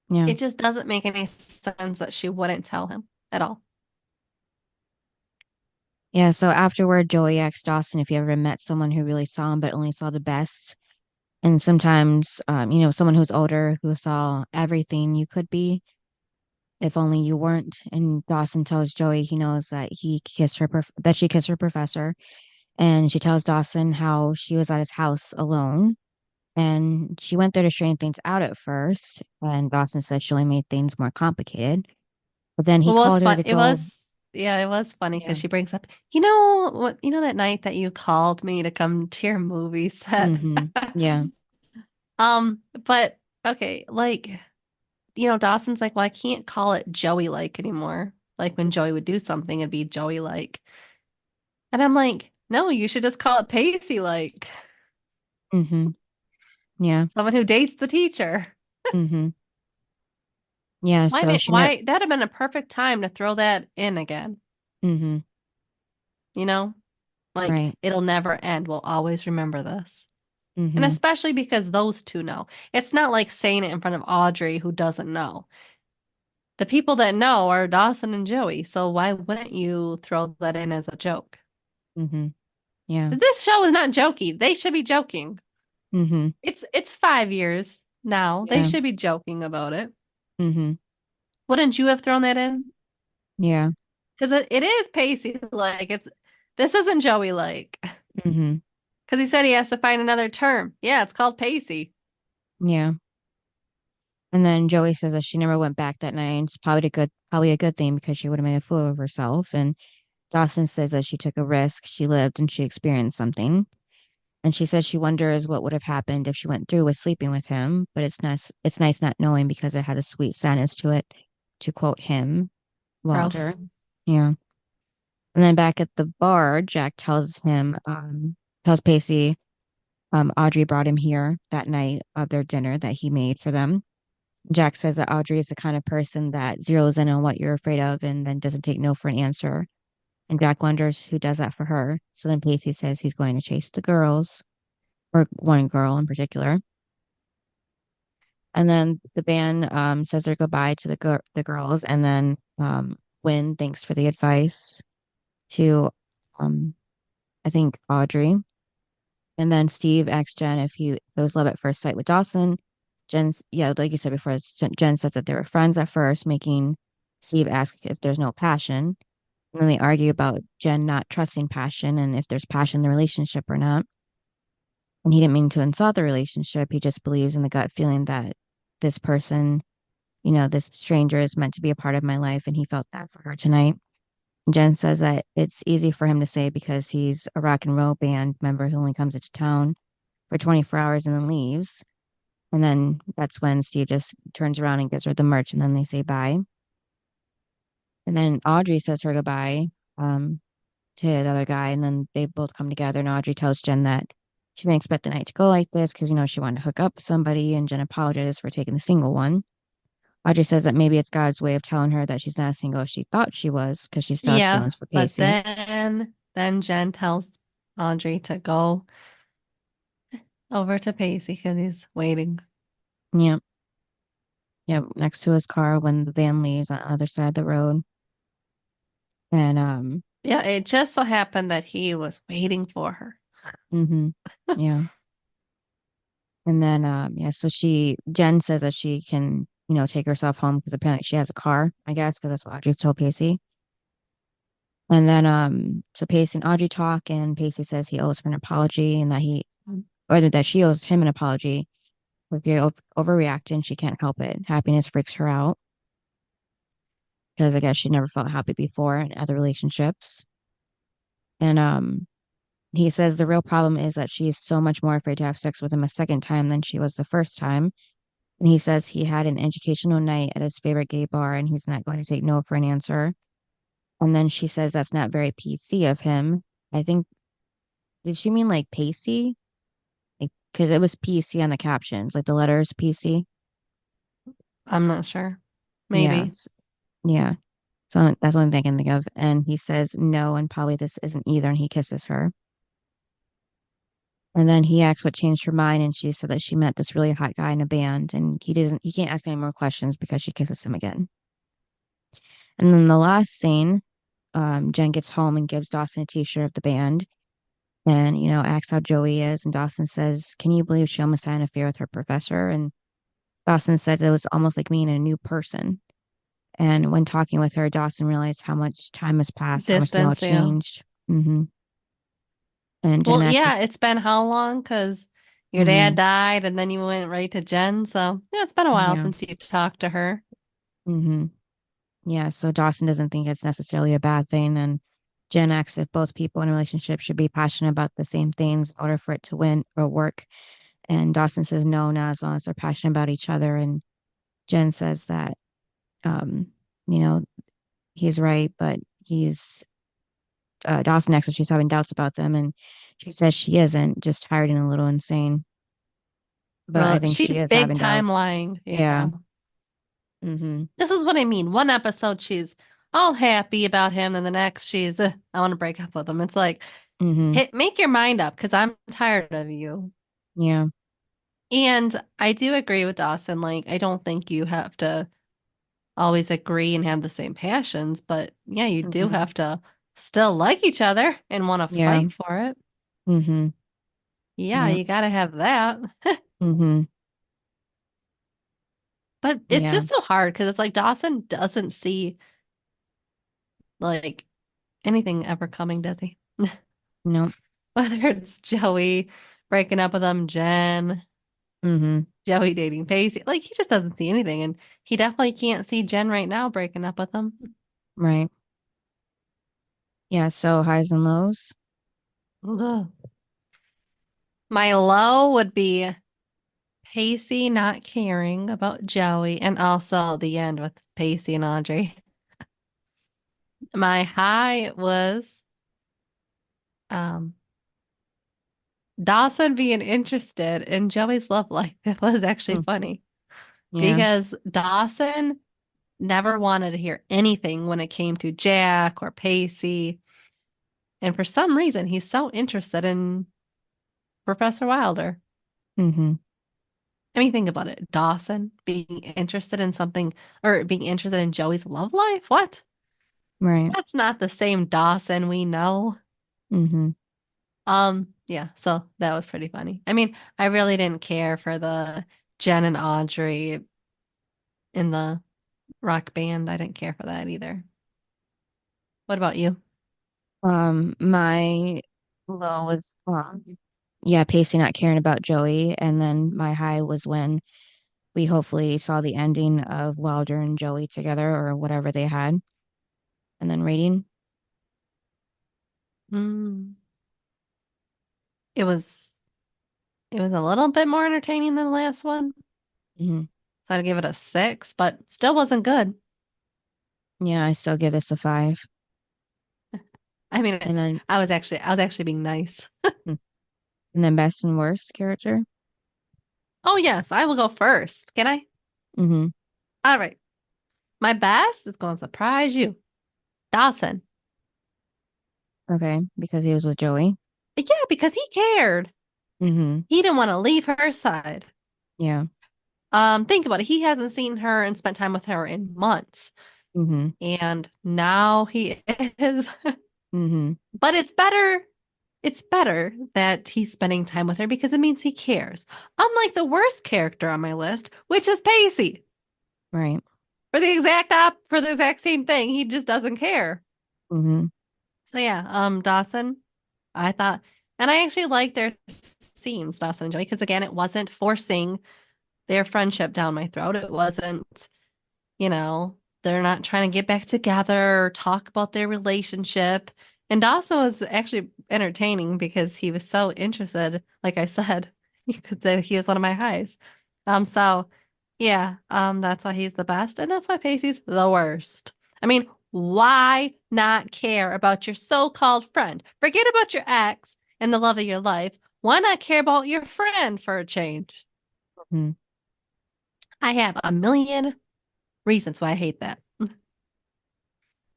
Yeah. It just doesn't make any sense that she wouldn't tell him at all. Yeah. So afterward, Joey asked Dawson if he ever met someone who really saw him but only saw the best. And sometimes, someone who's older who saw everything you could be, if only you weren't. And Dawson tells Joey he knows that that she kissed her professor. And she tells Dawson how she was at his house alone. And she went there to straighten things out at first. And Dawson said she only made things more complicated. But then he Well, it was called her fun. to go. Yeah, it was funny because Yeah. she brings up, you know what, that night that you called me to come to your movie set. Mm-hmm. Yeah. But okay, like, Dawson's like, well, I can't call it Joey like anymore. Like when Joey would do something, it'd be Joey like. And I'm like, no, you should just call it Pacey like. Mm-hmm. Yeah. Someone who dates the teacher. Mm-hmm. Yeah. Why So didn't she never. why that'd have been a perfect time to throw that in again, Mm-hmm. you know? Like Right. it'll never end. We'll always remember this. And Mm-hmm. especially because those two know. It's not like saying it in front of Audrey who doesn't know. The people that know are Dawson and Joey, so why wouldn't you throw that in as a joke? Mm-hmm. Yeah. This show is not jokey. They should be joking. Mm-hmm. It's 5 years now. They Yeah. should be joking about it. Mm-hmm. Wouldn't you have thrown that in? Yeah. Because it is Pacey like this isn't Joey like. Mm-hmm. Because he said he has to find another term. Yeah, it's called Pacey. Yeah. And then Joey says that she never went back that night. And it's probably a good thing because she would have made a fool of herself. And Dawson says that she took a risk, she lived, and she experienced something. And she says she wonders what would have happened if she went through with sleeping with him, but it's nice not knowing because it had a sweet sadness to it, to quote him, Walter. Gross. Yeah. And then back at the bar, Jack tells Pacey, Audrey brought him here that night of their dinner that he made for them. Jack says that Audrey is the kind of person that zeroes in on what you're afraid of and then doesn't take no for an answer. And Jack wonders who does that for her. So then Pacey says he's going to chase the girls, or one girl in particular. And then the band says their goodbye to the girls, and then Wynn thanks for the advice to um, I think Audrey. And then Steve asks Jen if it was love at first sight with Dawson. Yeah, like you said before, Jen says that they were friends at first, making Steve ask if there's no passion. And then they argue about Jen not trusting passion and if there's passion in the relationship or not. And he didn't mean to insult the relationship. He just believes in the gut feeling that this person, this stranger is meant to be a part of my life. And he felt that for her tonight. Jen says that it's easy for him to say because he's a rock and roll band member who only comes into town for 24 hours and then leaves. And then that's when Steve just turns around and gives her the merch and then they say bye. And then Audrey says her goodbye to the other guy. And then they both come together. And Audrey tells Jen that she didn't expect the night to go like this because, she wanted to hook up with somebody. And Jen apologizes for taking the single one. Audrey says that maybe it's God's way of telling her that she's not single as she thought she was because she still has Yeah, feelings for but Pacey. then Jen tells Audrey to go over to Pacey because he's waiting. Yeah. Yeah. Next to his car when the van leaves on the other side of the road. And Yeah, it just so happened that he was waiting for her. yeah. And then so Jen says that she can, take herself home because apparently she has a car, I guess, because that's what Audrey's told Pacey. And then so Pacey and Audrey talk and Pacey says he owes her an apology and that she owes him an apology with the overreacting. She can't help it. Happiness freaks her out because I guess she never felt happy before in other relationships. And he says the real problem is that she's so much more afraid to have sex with him a second time than she was the first time. And he says he had an educational night at his favorite gay bar and he's not going to take no for an answer. And then she says that's not very PC of him. I think, did she mean like Pacey? Because it was PC on the captions, like the letters PC. I'm not sure. Yeah, Maybe. yeah. So that's one thing I can think of. And he says no, and probably this isn't either. And he kisses her. And then he asks what changed her mind, and she said that she met this really hot guy in a band, and he can't ask any more questions because she kisses him again. And then the last scene, Jen gets home and gives Dawson a t-shirt of the band, and asks how Joey is, and Dawson says, "Can you believe she almost had an affair with her professor?" And Dawson says it was almost like meeting a new person. And when talking with her, Dawson realized how much time has passed, how much they all Distance, yeah. changed. And Jen Well, asks, yeah, it's been how long? Because your dad hmm died and then you went right to Jen. So, yeah, it's been a while yeah, since you talked to her. hmm yeah. So Dawson doesn't think it's necessarily a bad thing. And Jen asks if both people in a relationship should be passionate about the same things in order for it to win or work. And Dawson says no, not as long as they're passionate about each other. And Jen says that, um, you know, he's right, but Dawson asks if she's having doubts about them, and she says she isn't, just tired and a little insane. But I Well, think she she's is big having time doubts. lying. Yeah. Yeah. Mm-hmm. This is what I mean. One episode, she's all happy about him, and the next, she's, I want to break up with him. It's like, Mm-hmm. hey, make your mind up because I'm tired of you. Yeah. And I do agree with Dawson. Like, I don't think you have to always agree and have the same passions, but yeah, you do Mm-hmm. have to still like each other and want to Yeah. fight for it. Mm-hmm. Yeah, Yeah. you got to have that. Mm-hmm. But it's Yeah. just so hard because it's like Dawson doesn't see like anything ever coming, does he? No. Whether it's Joey breaking up with him, Jen, Mm-hmm. Joey dating Pacey, like he just doesn't see anything. And he definitely can't see Jen right now breaking up with him. Right. Yeah. So highs and lows. Ugh. My low would be Pacey not caring about Joey and also the end with Pacey and Audrey. My high was um Dawson being interested in Joey's love life. It was actually Mm. funny Yeah. because Dawson never wanted to hear anything when it came to Jack or Pacey. And for some reason, he's so interested in Professor Wilder. Mm-hmm. I mean, think about it. Dawson being interested in something or being interested in Joey's love life? What? Right. That's not the same Dawson we know. Mm-hmm. Yeah, so that was pretty funny. I mean, I really didn't care for the Jen and Audrey in the rock band. I didn't care for that either. What about you? My low was yeah, Pacey not caring about Joey, and then my high was when we hopefully saw the ending of Wilder and Joey together or whatever they had, and then rating. Mm, it was it was a little bit more entertaining than the last one. Hmm So I'd give it a 6, but still wasn't good. Yeah, I still give this a 5. I mean, And then I was actually being nice. hmm, and then best and worst character. Oh yes, I will go first. Can I? Hmm All right. My best is going to surprise you. Dawson. Okay, because he was with Joey. Yeah, because he cared. Hmm He didn't want to leave her side. Yeah. Think about it. He hasn't seen her and spent time with her in months. hmm And now he is. hmm But it's better that he's spending time with her because it means he cares. Unlike the worst character on my list, which is Pacey. Right. For the exact same thing. He just doesn't care. hmm So yeah, Dawson, I thought, and I actually liked their scenes, Dawson and Joey, because again, it wasn't forcing their friendship down my throat. It wasn't, you know, they're not trying to get back together or talk about their relationship. And Dawson was actually entertaining because he was so interested, like I said, he was one of my highs. So Yeah, that's why he's the best, and that's why Pacey's the worst. I mean, why not care about your so-called friend? Forget about your ex and the love of your life. Why not care about your friend for a change? Mhm. I have a million reasons why I hate that. And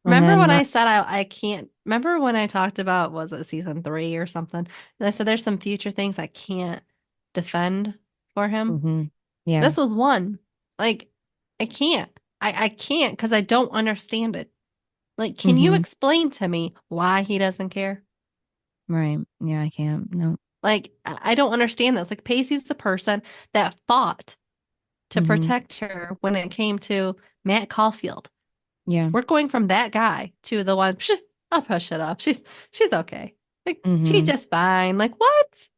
Remember then when my I said I can't, remember when I talked about, was it season 3 or something? And I said there's some future things I can't defend for him. mhm. Yeah. This was one. Like, I can't. I can't because I don't understand it. Like, can you Mhm. explain to me why he doesn't care? Right. Yeah, I can't. No. Like, I don't understand this. Like, Pacey's the person that fought to Mhm. protect her when it came to Matt Caulfield. Yeah. We're going from that guy to the one, "Psh, I'll push it off. She's okay. Like, she's Mhm. just fine. Like, what?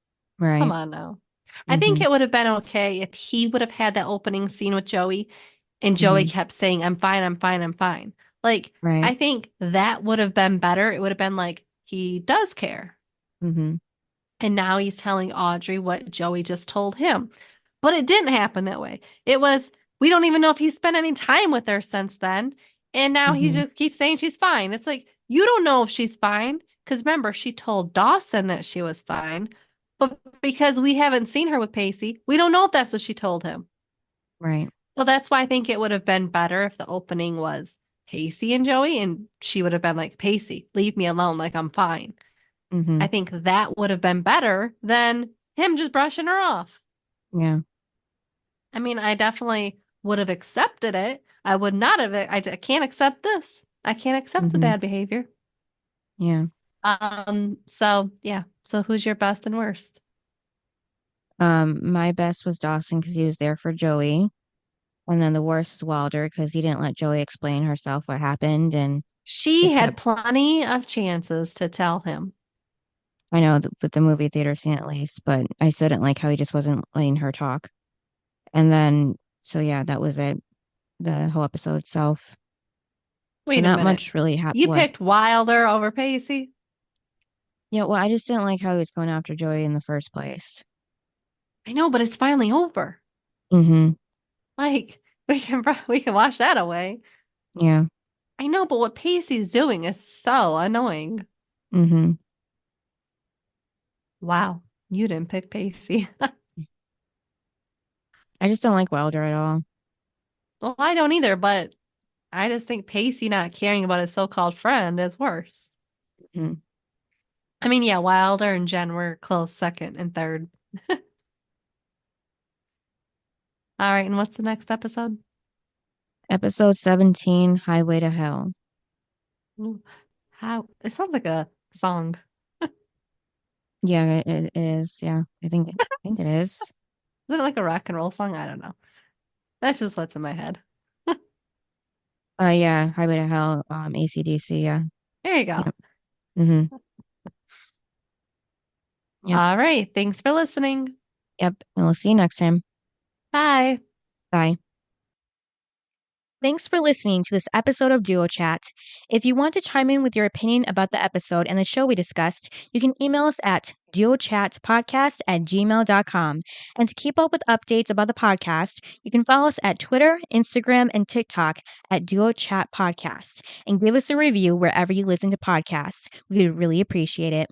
Come Right. on now. I think Mhm. it would have been okay if he would have had that opening scene with Joey and Joey Mhm. kept saying, I'm fine, I'm fine, I'm fine. Like, Right. I think that would have been better. It would have been like, he does care. Mhm. And now he's telling Audrey what Joey just told him. But it didn't happen that way. It was, we don't even know if he spent any time with her since then. And now he Mhm. just keeps saying she's fine. It's like, you don't know if she's fine. Because remember, she told Dawson that she was fine. But because we haven't seen her with Pacey, we don't know if that's what she told him. Right. So that's why I think it would have been better if the opening was Pacey and Joey, and she would have been like, Pacey, leave me alone, like I'm fine. I Mhm. think that would have been better than him just brushing her off. Yeah. I mean, I definitely would have accepted it. I would not have. I can't accept this. I can't accept the Mhm. bad behavior. Yeah. So yeah. So who's your best and worst? My best was Dawson because he was there for Joey. And then the worst is Wilder because he didn't let Joey explain herself what happened and She just had kept, plenty of chances to tell him. I know with the movie theater scene at least, but I still didn't like how he just wasn't letting her talk. And then, so yeah, that was it. The whole episode itself. So Wait a not minute. much really happened. You What? picked Wilder over Pacey? Yeah, well, I just didn't like how he was going after Joey in the first place. I know, but it's finally over. Mm-hmm. Like we can wash that away. Yeah. I know, but what Pacey's doing is so annoying. Mm-hmm. Wow, you didn't pick Pacey. I just don't like Wilder at all. Well, I don't either, but I just think Pacey not caring about his so-called friend is worse. Mhm. I mean, yeah, Wilder and Jen were close second and third. All right, and what's the next episode? Episode 17, Highway to Hell. Ooh, how it sounds like a song. Yeah, it is. Yeah, I think it is. Is it like a rock and roll song? I don't know. That's just what's in my head. Yeah, Highway to Hell, AC/DC, yeah. There you go. Yep. Mm-hmm. Yep. All right, thanks for listening. Yep. And we'll see you next time. Bye. Bye. Thanks for listening to this episode of Duo Chat. If you want to chime in with your opinion about the episode and the show we discussed, you can email us at duochatpodcast@gmail.com. And to keep up with updates about the podcast, you can follow us at Twitter, Instagram, and TikTok at Duo Chat Podcast. And give us a review wherever you listen to podcasts. We would really appreciate it.